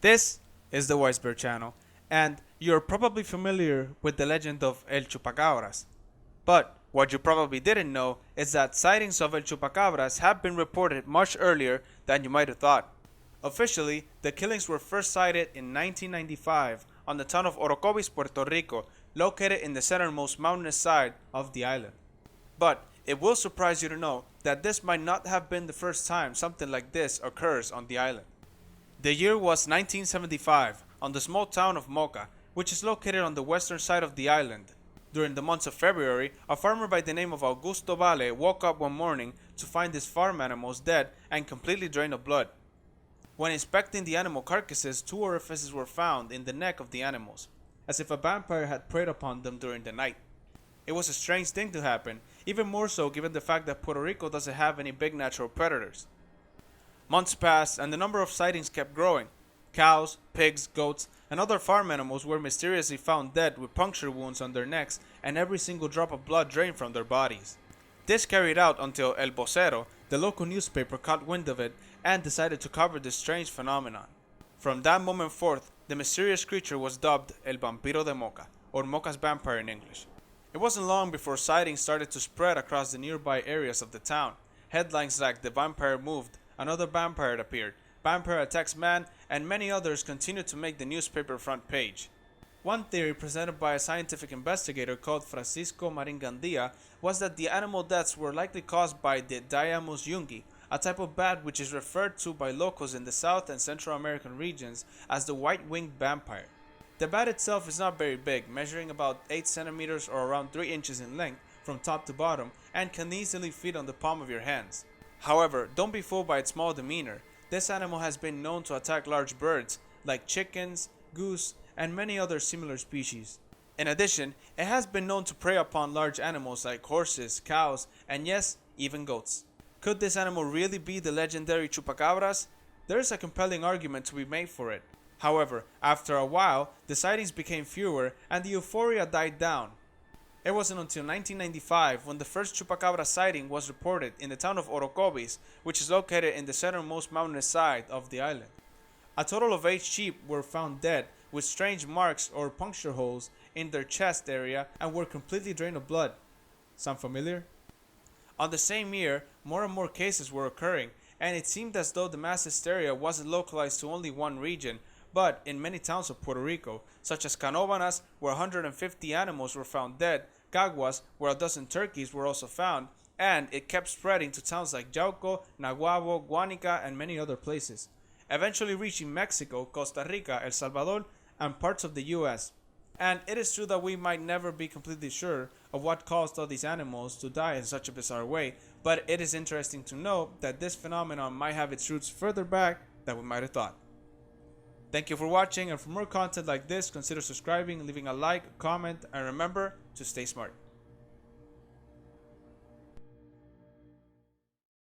This is the Bear channel, and you're probably familiar with the legend of El Chupacabras. But what you probably didn't know is that sightings of El Chupacabras have been reported much earlier than you might have thought. Officially, the killings were first sighted in 1995 on the town of Orocovis, Puerto Rico, located in the centermost mountainous side of the island. But it will surprise you to know that this might not have been the first time something like this occurs on the island. The year was 1975 on the small town of Moca, which is located on the western side of the island. During the months of February, a farmer by the name of Augusto Vale woke up one morning to find his farm animals dead and completely drained of blood. When inspecting the animal carcasses, two orifices were found in the neck of the animals, as if a vampire had preyed upon them during the night. It was a strange thing to happen, even more so given the fact that Puerto Rico doesn't have any big natural predators. Months passed and the number of sightings kept growing. Cows, pigs, goats, and other farm animals were mysteriously found dead with puncture wounds on their necks and every single drop of blood drained from their bodies. This carried out until El Vocero, the local newspaper, caught wind of it and decided to cover this strange phenomenon. From that moment forth, the mysterious creature was dubbed El Vampiro de Moca, or Moca's vampire in English. It wasn't long before sightings started to spread across the nearby areas of the town. Headlines like "The Vampire Moved," "Another Vampire Appeared," "Vampire Attacks Man," and many others continued to make the newspaper front page. One theory presented by a scientific investigator called Francisco Maringandia was that the animal deaths were likely caused by the Diamus jungi, a type of bat which is referred to by locals in the South and Central American regions as the white-winged vampire. The bat itself is not very big, measuring about 8 centimeters or around 3 inches in length from top to bottom, and can easily fit on the palm of your hands. However, don't be fooled by its small demeanor. This animal has been known to attack large birds, like chickens, goose, and many other similar species. In addition, it has been known to prey upon large animals like horses, cows, and yes, even goats. Could this animal really be the legendary Chupacabras? There is a compelling argument to be made for it. However, after a while, the sightings became fewer and the euphoria died down. It wasn't until 1995 when the first Chupacabra sighting was reported in the town of Orocovis, which is located in the southernmost mountainous side of the island. A total of 8 sheep were found dead with strange marks or puncture holes in their chest area and were completely drained of blood. Sound familiar? On the same year, more and more cases were occurring, and it seemed as though the mass hysteria wasn't localized to only one region, but in many towns of Puerto Rico, such as Canóvanas, where 150 animals were found dead, Caguas, where a dozen turkeys were also found, and it kept spreading to towns like Yauco, Naguabo, Guanica, and many other places, eventually reaching Mexico, Costa Rica, El Salvador, and parts of the US. And it is true that we might never be completely sure of what caused all these animals to die in such a bizarre way, but it is interesting to know that this phenomenon might have its roots further back than we might have thought. Thank you for watching, and for more content like this, consider subscribing, leaving a like, comment, and remember to stay smart.